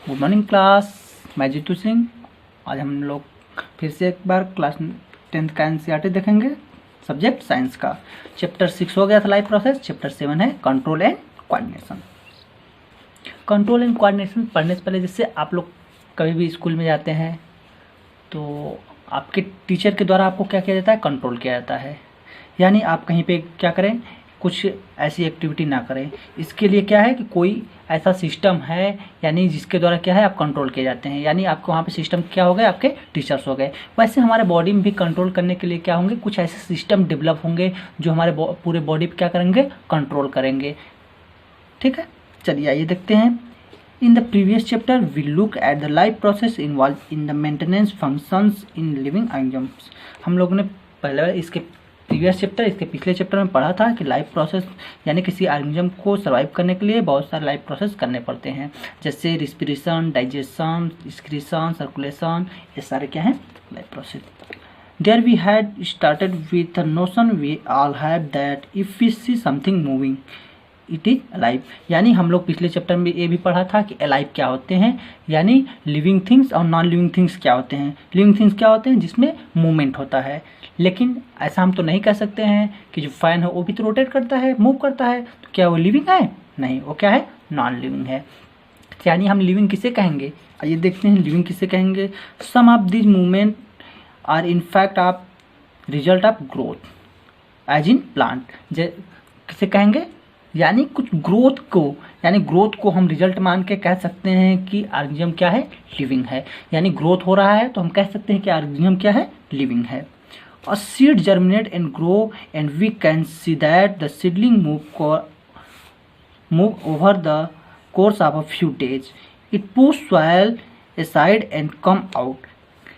Good morning class, मैं जीतू सिंह। आज हम लोग फिर से एक बार क्लास 10th का एनसीईआरटी देखेंगे, सब्जेक्ट साइंस का। चैप्टर 6 हो गया था लाइफ प्रोसेस, चैप्टर 7 है control and coordination. Control and coordination पढ़ने से पहले जैसे आप लोग कभी भी स्कूल में जाते हैं तो आपके टीचर के द्वारा आपको क्या किया जाता है, कंट्रोल किया जाता है। यानी आप कहीं पे क्या करें, कुछ ऐसी एक्टिविटी ना करें। इसके लिए क्या है कि कोई ऐसा सिस्टम है यानी जिसके द्वारा क्या है आप कंट्रोल किए जाते हैं। यानी आपको वहाँ पे सिस्टम क्या हो गए, आपके टीचर्स हो गए। वैसे हमारे बॉडी में भी कंट्रोल करने के लिए क्या होंगे, कुछ ऐसे सिस्टम डेवलप होंगे जो हमारे पूरे बॉडी पे क्या करेंगे, कंट्रोल करेंगे। ठीक है, चलिए आइए देखते हैं। In the previous chapter, we look at the life process involved in the maintenance functions in living organisms। हम लोगों ने पहले इसके प्रीवियस चैप्टर, इसके पिछले चैप्टर में पढ़ा था कि लाइफ प्रोसेस यानी किसी ऑर्गेनिज्म को सर्वाइव करने के लिए बहुत सारे लाइफ प्रोसेस करने पड़ते हैं, जैसे रिस्पिरेशन, डाइजेशन, एक्सक्रीशन, सर्कुलेशन, ये सारे क्या हैं, life process. There we had started with the notion we all have that if we see something moving it is alive. यानी हम लोग पिछले चैप्टर में ये भी पढ़ा था कि अलाइव क्या होते हैं, यानी लिविंग थिंग्स और नॉन लिविंग थिंग्स क्या होते हैं। लिविंग थिंग्स क्या होते हैं, जिसमें मूवमेंट होता है। लेकिन ऐसा हम तो नहीं कह सकते हैं कि जो फैन है वो भी तो रोटेट करता है, मूव करता है, तो क्या वो लिविंग है? नहीं, वो क्या है, नॉन लिविंग है। यानी हम लिविंग किसे कहेंगे, आइए देखते हैं लिविंग किसे कहेंगे। Some of this movement are in fact of result of growth as in plant. किसे कहेंगे, यानी कुछ ग्रोथ को, यानी ग्रोथ को हम रिजल्ट मान के कह सकते हैं कि ऑर्गेनिज्म क्या है, लिविंग है। यानी ग्रोथ हो रहा है तो हम कह सकते हैं कि ऑर्गेनिज्म क्या है, लिविंग है। A seed germinate and grow and we can see that the seedling move over the course of a few days. It push soil aside and come out.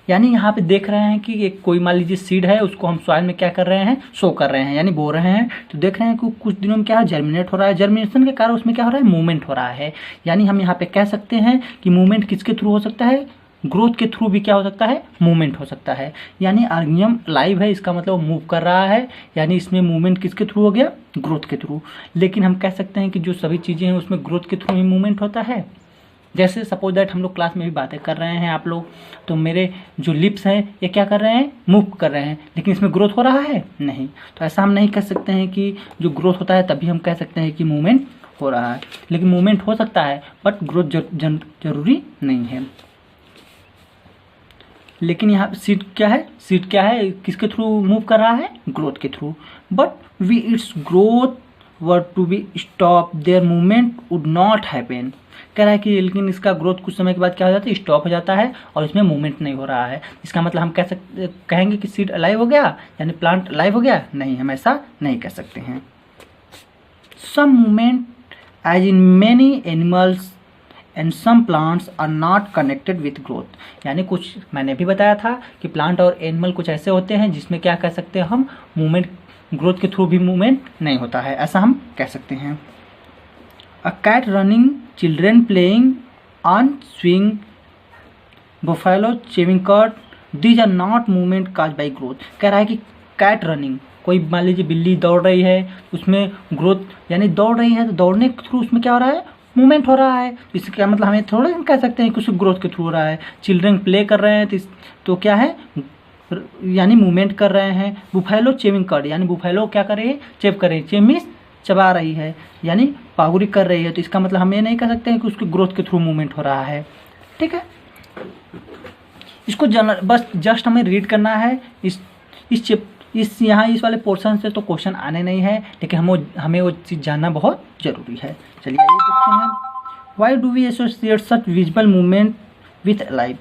यानी यहाँ पे देख रहे हैं कि एक कोई मान लीजिए सीड है, उसको हम सॉइल में क्या कर रहे हैं, सो कर रहे हैं, यानी बो रहे हैं। तो देख रहे हैं कि कुछ दिनों में क्या है, जर्मिनेट हो रहा है। जर्मिनेशन के कारण उसमें क्या हो रहा है, मूवमेंट हो रहा है। यानी हम यहाँ पे कह सकते हैं कि मूवमेंट किसके थ्रू हो सकता है, ग्रोथ के थ्रू भी क्या हो सकता है, मूवमेंट हो सकता है। यानी ऑर्गेनिज्म लाइव है, इसका मतलब मूव कर रहा है, यानी इसमें मूवमेंट किसके थ्रू हो गया, ग्रोथ के थ्रू। लेकिन हम कह सकते हैं कि जो सभी चीज़ें हैं उसमें ग्रोथ के थ्रू ही मूवमेंट होता है। जैसे सपोज दैट हम लोग क्लास में भी बातें कर रहे हैं आप लोग, तो मेरे जो लिप्स हैं ये क्या कर रहे हैं, मूव कर रहे हैं, लेकिन इसमें ग्रोथ हो रहा है नहीं। तो ऐसा हम नहीं कह सकते हैं कि जो ग्रोथ होता है तभी हम कह सकते हैं कि मूवमेंट हो रहा है। लेकिन मूवमेंट हो सकता है बट ग्रोथ जरूरी नहीं है। लेकिन यहाँ सीड क्या है, सीड क्या है, किसके थ्रू मूव कर रहा है, ग्रोथ के थ्रू। But we its growth were to be stop their movement would not happen. कह रहा है कि लेकिन इसका ग्रोथ कुछ समय के बाद क्या हो जाता है, स्टॉप हो जाता है और इसमें मूवमेंट नहीं हो रहा है। इसका मतलब हम कहेंगे कि सीड अलाइव हो गया यानी प्लांट अलाइव हो गया, नहीं, हम ऐसा नहीं कह सकते हैं। Some movement as in many animals and some plants are not connected with growth. यानी कुछ मैंने भी बताया था कि प्लांट और एनिमल कुछ ऐसे होते हैं जिसमें क्या कह सकते हैं हम, मूवमेंट ग्रोथ के थ्रू भी मूवमेंट नहीं होता है, ऐसा हम कह सकते हैं। A cat running, children playing on swing, buffalo chewing cud, these are not movement caused by growth। कह रहा है कि कैट रनिंग, कोई मान लीजिए बिल्ली दौड़ रही है, उसमें ग्रोथ यानी दौड़ रही है तो दौड़ने के थ्रू उसमें क्या हो रहा है, मूवमेंट हो रहा है। इसका मतलब हमें थोड़ा हम कह सकते हैं कि उसको ग्रोथ के थ्रू हो रहा है। चिल्ड्रन प्ले कर रहे हैं तो क्या है, यानी मूवमेंट कर रहे हैं। बुफेलो चेविंग कड, यानी बुफेलो क्या कर रही है, चेव कर रही है, चेव मीन्स चबा रही है, यानी पागुरी कर रही है। तो इसका मतलब हम ये नहीं कह सकते हैं कि उसकी ग्रोथ के थ्रू मूवमेंट हो रहा है। ठीक है, इसको बस जस्ट हमें रीड करना है। इस यहाँ इस वाले पोर्शन से तो क्वेश्चन आने नहीं है, लेकिन हमें वो चीज़ जानना बहुत जरूरी है। चलिए आइए देखते हैं। Why do we associate such visible movement with life.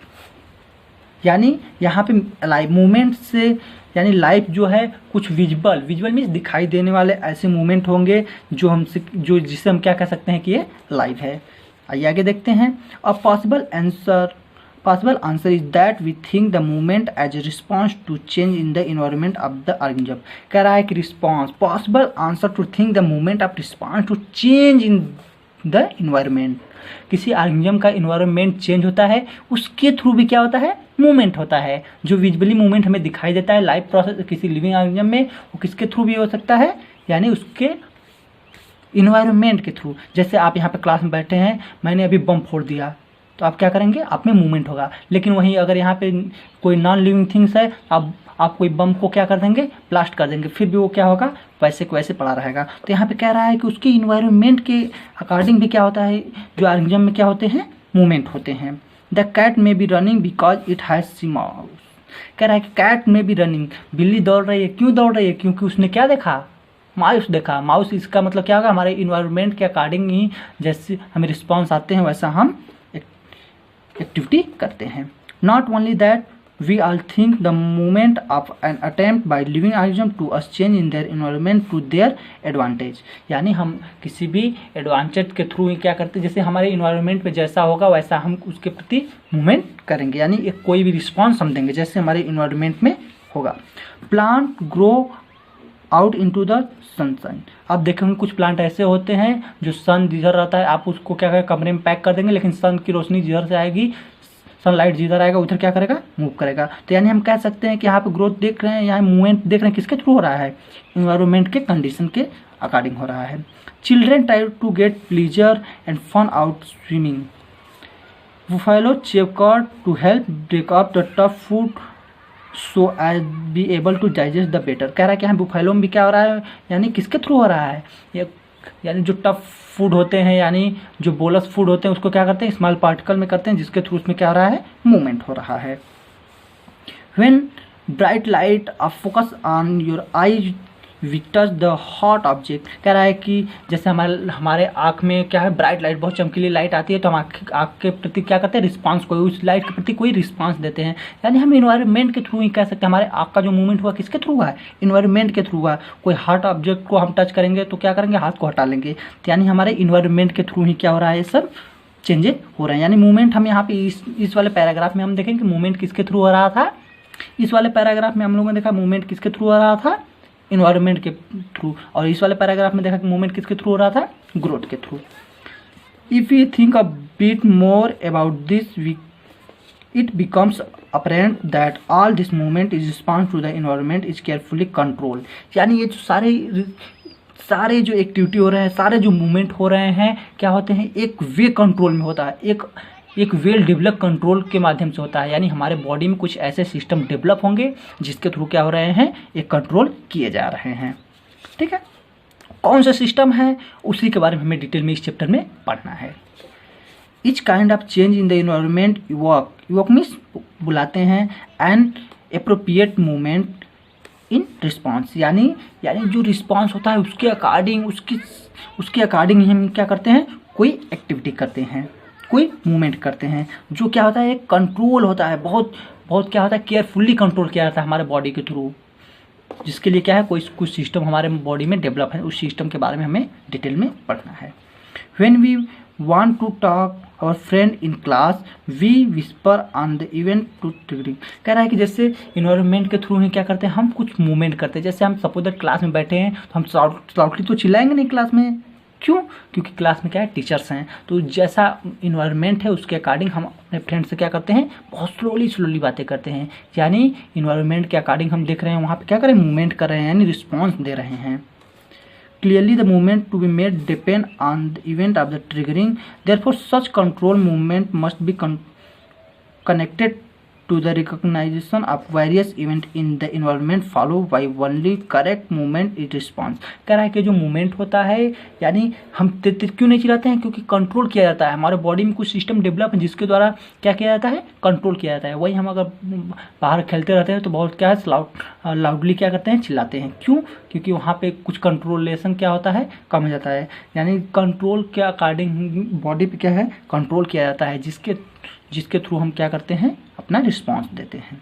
यानी यहाँ पे लाइव मूवमेंट से यानी लाइफ जो है कुछ विजिबल मीन्स दिखाई देने वाले ऐसे मूवमेंट होंगे जो जिसे हम क्या कह सकते हैं कि ये लाइव है। आइए आगे देखते हैं। A possible answer is that we think the movement as a response to change in the environment of the organism. कह रहा है कि response, possible answer to think the movement of response to change in the environment. किसी organism का environment change होता है, उसके through भी क्या होता है, मूवमेंट होता है। जो विजुअली मूवमेंट हमें दिखाई देता है लाइफ प्रोसेस किसी लिविंग ऑर्गेनिज्म में, वो किसके थ्रू भी हो सकता है, यानी उसके इन्वायरमेंट के थ्रू। जैसे आप यहाँ पे क्लास में बैठे हैं, मैंने अभी बम फोड़ दिया, तो आप क्या करेंगे, आप में मूवमेंट होगा। लेकिन वहीं अगर यहाँ पे कोई नॉन लिविंग थिंग्स है, आप कोई बम को क्या कर देंगे, ब्लास्ट कर देंगे, फिर भी वो क्या होगा, वैसे को वैसे पड़ा रहेगा। तो यहाँ पे कह रहा है कि उसके इन्वायरमेंट के अकॉर्डिंग भी क्या होता है, जो ऑर्गेनिज्म में क्या होते हैं, मूवमेंट होते हैं। The cat may be running because it has see mouse. कह रहा है कि कैट में बी रनिंग, बिल्ली दौड़ रही है, क्यों दौड़ रही है, क्योंकि उसने क्या देखा, माउस देखा। माउस इसका मतलब क्या होगा, हमारे इन्वायरमेंट के अकॉर्डिंग ही जैसे हमें रिस्पॉन्स आते हैं वैसा हम एक्टिविटी करते हैं। Not only that, we all think the movement of an attempt by living organism to us change in their environment to their advantage। यानी हम किसी भी एडवांटेज के थ्रू ही क्या करते हैं, जैसे हमारे इन्वायरमेंट में जैसा होगा वैसा हम उसके प्रति मूवमेंट करेंगे, यानी एक कोई भी रिस्पॉन्स हम देंगे जैसे हमारे इन्वायरमेंट में होगा। Plant grow out into the sunshine. आप देखेंगे कुछ प्लांट ऐसे होते हैं जो सन जिधर रहता है आप उसको क्या करें, कमरे में पैक कर देंगे, लेकिन सन की रोशनी जिधर से आएगी, सनलाइट जिधर आएगा उधर क्या करेगा, मूव करेगा। तो यानी हम कह सकते हैं कि यहाँ पे ग्रोथ देख रहे हैं, यहाँ मूवमेंट देख रहे हैं, किसके थ्रू हो रहा है, इन्वायरमेंट के कंडीशन के अकॉर्डिंग हो रहा है। Children try to get pleasure and fun out swimming. Buffalo chew cud to help break up the tough food so as be able to digest the better. कह रहा है कि यहाँ बुफेलो में भी क्या हो रहा है, यानी किसके थ्रू हो रहा है, यानी जो टफ फूड होते हैं, यानी जो बोलस फूड होते हैं उसको क्या करते हैं, स्मॉल पार्टिकल में करते हैं, जिसके थ्रू उसमें क्या हो रहा है, मूवमेंट हो रहा है। When bright light are focus on your eye we touch the hot object. कह रहा है कि जैसे हमारे आँख में क्या है, ब्राइट लाइट, बहुत चमकीली लाइट आती है, तो हम आँख के प्रति क्या करते हैं, रिस्पांस, कोई उस लाइट के प्रति कोई रिस्पांस देते हैं। यानी हम इन्वायरमेंट के थ्रू ही कह सकते हैं, हमारे आँख का जो मूवमेंट हुआ किसके थ्रू हुआ है, इन्वायरमेंट के थ्रू हुआ। कोई हॉट ऑब्जेक्ट को हम टच करेंगे तो क्या करेंगे, हाथ को हटा लेंगे। तो यानी हमारे इन्वायरमेंट के थ्रू ही क्या हो रहा है, ये सब चेंजेस हो रहे हैं। यानी मूवमेंट हम यहाँ पे इस वाले पैराग्राफ में हम देखेंगे मूवमेंट किसके थ्रू हो रहा था। इस वाले पैराग्राफ में हम लोगों ने देखा मूवमेंट किसके थ्रू हो रहा था, इन्वायरमेंट के थ्रू। और इस वाले पैराग्राफ में देखा कि मूवमेंट किसके थ्रू हो रहा था, ग्रोथ के through. If you think a bit more about this it becomes apparent that all this movement is response to the environment is carefully controlled। यानी ये जो सारे जो एक्टिविटी हो रहे हैं, सारे जो मूवमेंट हो रहे हैं क्या होते हैं, एक वे कंट्रोल में होता है, एक वेल डेवलप कंट्रोल के माध्यम से होता है। यानी हमारे बॉडी में कुछ ऐसे सिस्टम डेवलप होंगे जिसके थ्रू क्या हो रहे हैं, एक कंट्रोल किए जा रहे हैं। ठीक है, कौन सा सिस्टम है उसी के बारे में हमें डिटेल में इस चैप्टर में पढ़ना है। Etch kind of change in the environment evoke means बुलाते हैं N appropriate movement in response. यानी जो रिस्पॉन्स होता है उसके अकॉर्डिंग उसके अकॉर्डिंग हम क्या करते हैं, कोई एक्टिविटी करते हैं, कोई मूवमेंट करते हैं, जो क्या होता है, एक कंट्रोल होता है, बहुत क्या होता है, केयरफुली कंट्रोल किया जाता है हमारे बॉडी के थ्रू, जिसके लिए क्या है, कुछ सिस्टम हमारे बॉडी में डेवलप है, उस सिस्टम के बारे में हमें डिटेल में पढ़ना है। When we want to talk our friend in class we whisper on the event to triggering। कह रहा है कि जैसे इन्वायरमेंट के थ्रू ही क्या करते हैं, हम कुछ मूवमेंट करते हैं। जैसे हम सपोज दैट क्लास में बैठे हैं तो हम साउटली तो चिल्लाएंगे नहीं क्लास में, क्यों, क्योंकि क्लास में क्या है, टीचर्स हैं। तो जैसा इन्वायरमेंट है उसके अकॉर्डिंग हम अपने फ्रेंड से क्या करते हैं, बहुत स्लोली बातें करते हैं। यानी इन्वायरमेंट के अकॉर्डिंग हम देख रहे हैं वहाँ पर क्या करें, मूवमेंट कर रहे हैं, यानी रिस्पॉन्स दे रहे हैं। Clearly the movement to be made depend on the event of the triggering, therefore such control movement must be connected to the recognition of various event in the environment followed by only correct movement in response। कह रहा है कि जो movement होता है, यानी हम क्यों नहीं चिल्लाते हैं, क्योंकि कंट्रोल किया जाता है, हमारे बॉडी में कुछ सिस्टम डेवलप है जिसके द्वारा क्या किया जाता है, कंट्रोल किया जाता है। वही हम अगर बाहर खेलते रहते हैं तो बहुत क्या है, लाउडली क्या करते हैं, चिल्लाते हैं, क्यों, क्योंकि वहाँ पे कुछ कंट्रोलेशन क्या होता है, कम हो जाता है। यानी कंट्रोल के अकॉर्डिंग बॉडी पे क्या है, कंट्रोल किया जाता है, जिसके थ्रू हम क्या करते हैं, अपना रिस्पॉन्स देते हैं।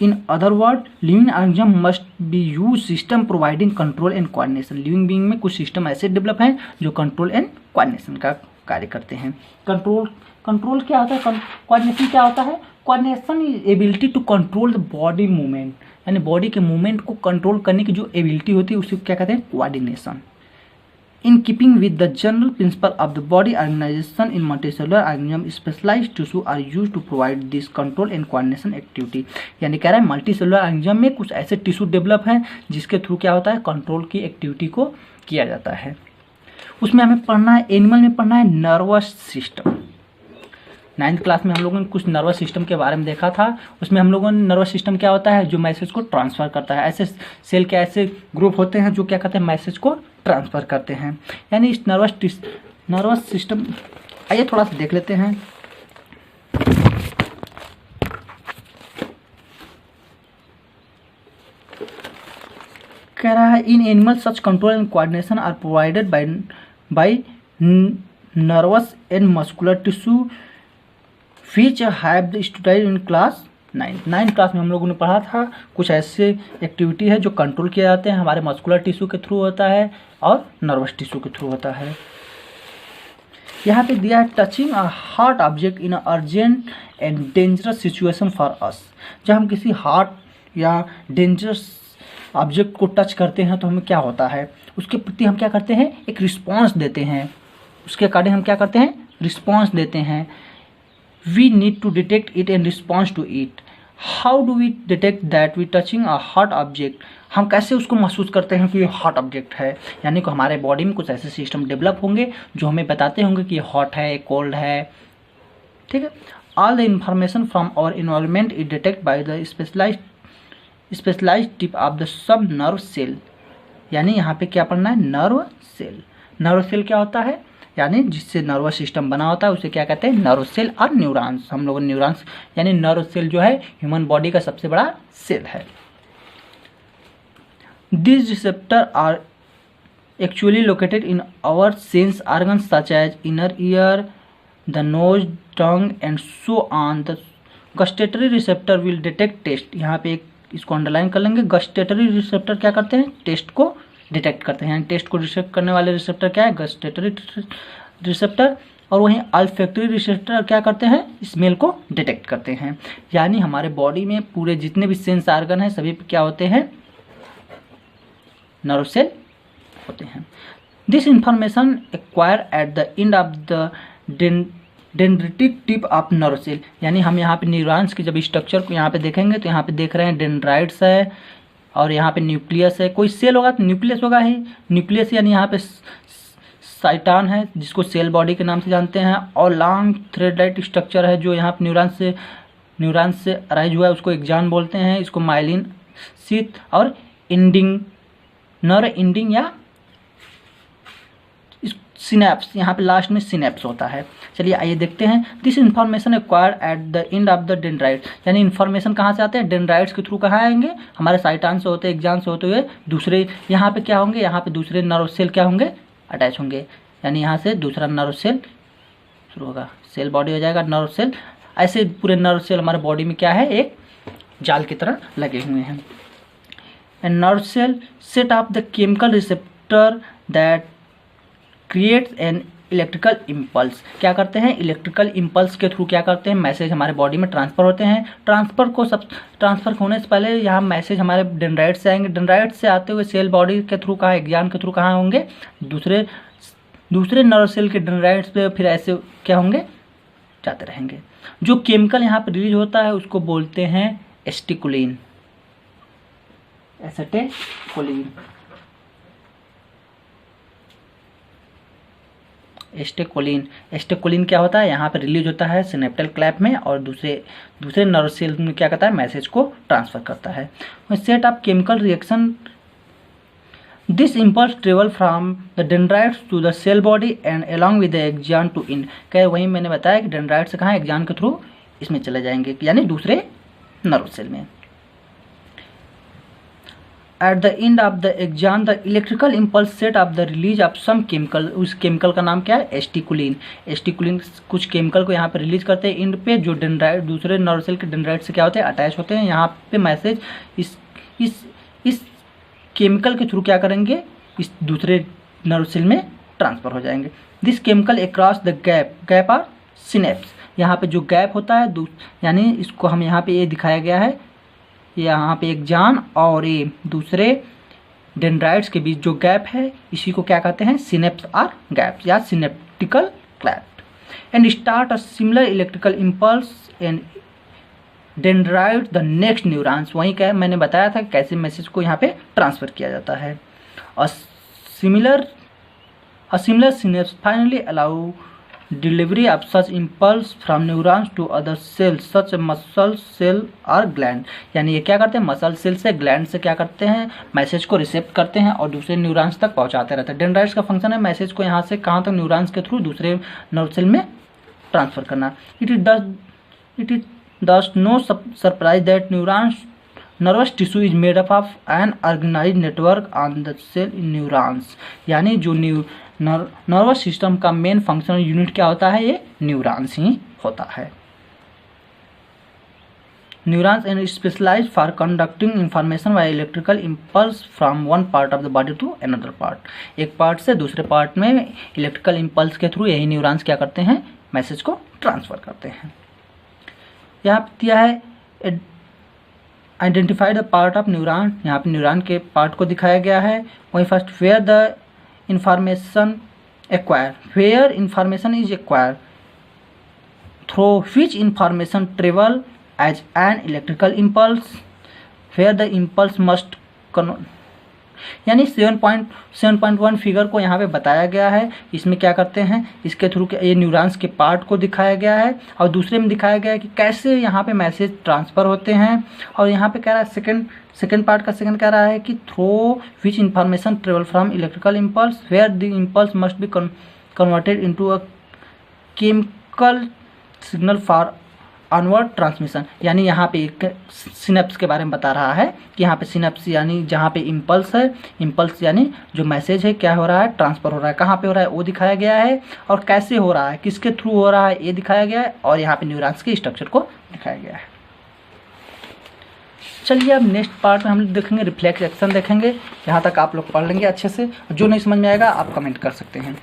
In other word living organism must be use system providing control and coordination. Living being में कुछ सिस्टम ऐसे डेवलप हैं जो कंट्रोल एंड कोऑर्डिनेशन का कार्य करते हैं। कंट्रोल क्या होता है, कोऑर्डिनेशन क्या होता है, coordination is ability to control the body movement. यानी बॉडी के मूवमेंट को कंट्रोल करने की जो एबिलिटी होती है उसे क्या कहते हैं, coordination. In keeping with the general principle of the body organization in multicellular organism, specialized tissue are used to provide this control and coordination activity। यानी कह रहा है मल्टीसेलुलर ऑर्गेनिज्म में कुछ ऐसे टिश्यू डेवलप हैं जिसके थ्रू क्या होता है, कंट्रोल की एक्टिविटी को किया जाता है। उसमें हमें पढ़ना है, एनिमल में पढ़ना है नर्वस सिस्टम। 9th क्लास में हम लोगों ने कुछ नर्वस सिस्टम के बारे में देखा था। उसमें हम लोगों ने नर्वस सिस्टम क्या होता है, जो मैसेज को ट्रांसफ़र करता है। ऐसे सेल के ऐसे ग्रुप होते हैं जो क्या करते हैं, मैसेज को ट्रांसफ़र करते हैं। यानी इस नर्वस सिस्टम, आइए थोड़ा सा देख लेते हैं। कह रहा है in animal such control and coordination are provided by nervous and muscular tissue which have studied in class 9 class में हम लोगों ने पढ़ा था। कुछ ऐसे एक्टिविटी है जो कंट्रोल किए जाते हैं हमारे मस्कुलर टिश्यू के थ्रू होता है और नर्वस टिश्यू के थ्रू होता है। यहाँ पे दिया है touching a hard object in urgent and dangerous situation for us. जब हम किसी हार्ड या डेंजरस ऑब्जेक्ट को टच करते हैं तो हमें क्या होता है, उसके प्रति हम क्या करते हैं, एक रिस्पॉन्स देते हैं। उसके अकॉर्डिंग हम क्या करते हैं, रिस्पॉन्स देते हैं। We need to detect it and response to it. How do we detect that we touching a hot object. हम कैसे उसको महसूस करते हैं कि ये हॉट ऑब्जेक्ट है। यानी कि हमारे बॉडी में कुछ ऐसे सिस्टम डेवलप होंगे जो हमें बताते होंगे कि ये हॉट है, कोल्ड है। ठीक है। All the information from our environment is detect by the specialised tip of the sub nerve cell. यानी यहाँ पे क्या पढ़ना है, नर्व सेल। नर्व सेल क्या होता है, यानी जिससे नर्वस सिस्टम बना होता है उसे क्या कहते हैं, नर्व सेल और न्यूरॉन्स। हम लोग न्यूरॉन्स यानी नर्व सेल जो है ह्यूमन बॉडी का सबसे बड़ा सेल है। This receptor are actually located in our sense organs such as inner ear, the nose, tongue and so on. The gustatory receptor will detect taste. यहाँ पे एक इसको अंडरलाइन कर लेंगे। गस्टेटरी रिसेप्टर क्या करते हैं, टेस्ट को डिटेक्ट करते हैं। टेस्ट को डिटेक्ट करने वाले रिसेप्टर क्या है, गस्टेटरी रिसेप्टर। और वहीं अल्फैक्टरी रिसेप्टर क्या करते हैं, स्मेल को डिटेक्ट करते हैं। यानी हमारे बॉडी में पूरे जितने भी सेंस ऑर्गन हैं सभी पे क्या होते हैं, नर्व सेल होते हैं। This information acquire at the end of the dendritic tip of nerve cell. यानी हम यहाँ पे न्यूरॉन्स के जब स्ट्रक्चर को यहाँ पे देखेंगे तो यहाँ पे देख रहे हैं डेंड्राइट्स है और यहाँ पे न्यूक्लियस है। कोई सेल होगा तो न्यूक्लियस होगा ही। न्यूक्लियस यानी यहाँ पे साइटॉन है जिसको सेल बॉडी के नाम से जानते हैं। और लॉन्ग थ्रेड लाइक स्ट्रक्चर है जो यहाँ पे न्यूरॉन्स से अराइज हुआ है, उसको एक्सॉन बोलते हैं। इसको माइलिन शीथ और इंडिंग, नर्व इंडिंग या सिनेप्स, यहाँ पे लास्ट में सिनेप्स होता है। चलिए आइए देखते हैं। This information acquired eight the end of the dendrite. यानी इन्फॉर्मेशन कहाँ से आते हैं, डेंड्राइट्स के थ्रू कहाँ आएंगे, हमारे साइटॉन से होते हैं, एक्सॉन से होते हुए दूसरे यहाँ पे क्या होंगे, यहाँ पे दूसरे नर्व सेल क्या होंगे, अटैच होंगे। यानी यहाँ से दूसरा नर्व सेल शुरू होगा, सेल बॉडी हो जाएगा नर्व सेल। ऐसे पूरे नर्व सेल हमारे बॉडी में क्या है, एक जाल की तरह लगे हुए हैं। And nerve cell set of the chemical receptor that creates an electrical impulse. क्या करते हैं, इलेक्ट्रिकल इम्पल्स के थ्रू क्या करते हैं, मैसेज हमारे बॉडी में ट्रांसफर होते हैं। ट्रांसफर होने से पहले यहाँ मैसेज हमारे डेंड्राइट से आएंगे। डेंड्राइट से आते हुए सेल बॉडी के थ्रू कहाँ, एक्सॉन के थ्रू कहाँ होंगे, दूसरे नर्व सेल के डेंड्राइट्स पे, फिर ऐसे क्या होंगे, जाते रहेंगे। जो केमिकल यहाँ पे रिलीज होता है उसको बोलते हैं एसिटिकोलिन। एसिटिकोलिन क्या होता है, यहाँ पे रिलीज होता है सिनेप्टल क्लैप में और दूसरे नर्व सेल में क्या करता है, मैसेज को ट्रांसफर करता है। Set of chemical reaction, this impulse travel from the dendrites to the cell body and along with the axon to end. क्या वही मैंने बताया कि डेंड्राइट से कहाँ, एक्सॉन के थ्रू इसमें चले जाएंगे, यानी दूसरे नर्व सेल में। At the end of the axon, the electrical impulse set of the release of some chemical। उस केमिकल का नाम क्या है, एसिटिकोलिन। एसिटिकोलिन कुछ केमिकल को यहाँ पे रिलीज करते हैं एंड पे, जो डेंड्राइट दूसरे नर्व सेल के डेंड्राइट से क्या होते हैं, अटैच होते हैं। यहाँ पे मैसेज इस केमिकल के थ्रू क्या करेंगे, इस दूसरे नर्व सेल में ट्रांसफर हो जाएंगे। This chemical across the gap or synapse. यहाँ पे जो गैप होता है, यानी इसको हम यहाँ पे ये दिखाया गया है, यहाँ पे एक्सॉन और ये दूसरे डेंड्राइट्स के बीच जो गैप है इसी को क्या कहते हैं, सिनेप्स और गैप्स या synaptical clap. And start a similar electrical impulse and dendrite the next neurons. वहीं क्या मैंने बताया था कैसे मैसेज को यहाँ पे ट्रांसफर किया जाता है। Similar synapse finally allow delivery of such impulse from neurons to other cells such muscle cell और ग्लैंड। यानी ये क्या करते हैं, मसल सेल से ग्लैंड से क्या करते हैं, मैसेज को रिसीव करते हैं और दूसरे न्यूरॉन्स तक पहुंचाते रहते हैं। डेंड्राइट्स का फंक्शन है मैसेज को यहाँ से कहाँ तक, न्यूरॉन्स के थ्रू दूसरे नर्व सेल में ट्रांसफर करना। It is thus no surprise that nervous tissue is made up of an organized network on the cell in neurons। यानी जो नर्वस सिस्टम का मेन फंक्शनल यूनिट क्या होता है, ये न्यूरॉन्स ही होता है। Neurons and specialise for conducting information by electrical impulse from one part of the body to another part. एक पार्ट से दूसरे पार्ट में इलेक्ट्रिकल इम्पल्स के थ्रू यही न्यूरॉन्स क्या करते हैं, मैसेज को ट्रांसफर करते हैं। यहाँ पे दिया है identify the part of neuron, यहाँ पे न्यूरॉन के पार्ट को दिखाया गया है। वहीं first where the information acquire, where information is acquire through which information travel as an electrical impulse where the impulse must यानी 7.1 फिगर को यहाँ पे बताया गया है। इसमें क्या करते हैं, इसके थ्रू ये न्यूरॉन्स के पार्ट को दिखाया गया है और दूसरे में दिखाया गया है कि कैसे यहाँ पे मैसेज ट्रांसफ़र होते हैं। और यहाँ पे कह रहा है सेकंड पार्ट का सेकंड कह रहा है कि through which information travel from electrical impulse where the impulse must be converted into a chemical signal for onward transmission. यानी यहाँ पे एक सिनेप्स के बारे में बता रहा है कि यहाँ पे सिनेप्स यानी जहाँ पे इम्पल्स है, इम्पल्स यानी जो मैसेज है क्या हो रहा है, ट्रांसफर हो रहा है, कहाँ पे हो रहा है वो दिखाया गया है और कैसे हो रहा है, किसके थ्रू हो रहा है ये दिखाया गया है और यहाँ पे न्यूरॉन्स के स्ट्रक्चर को दिखाया गया है। चलिए अब नेक्स्ट पार्ट में हम लोग देखेंगे रिफ्लेक्स एक्शन देखेंगे। यहाँ तक आप लोग पढ़ लेंगे अच्छे से, जो नहीं समझ में आएगा आप कमेंट कर सकते हैं।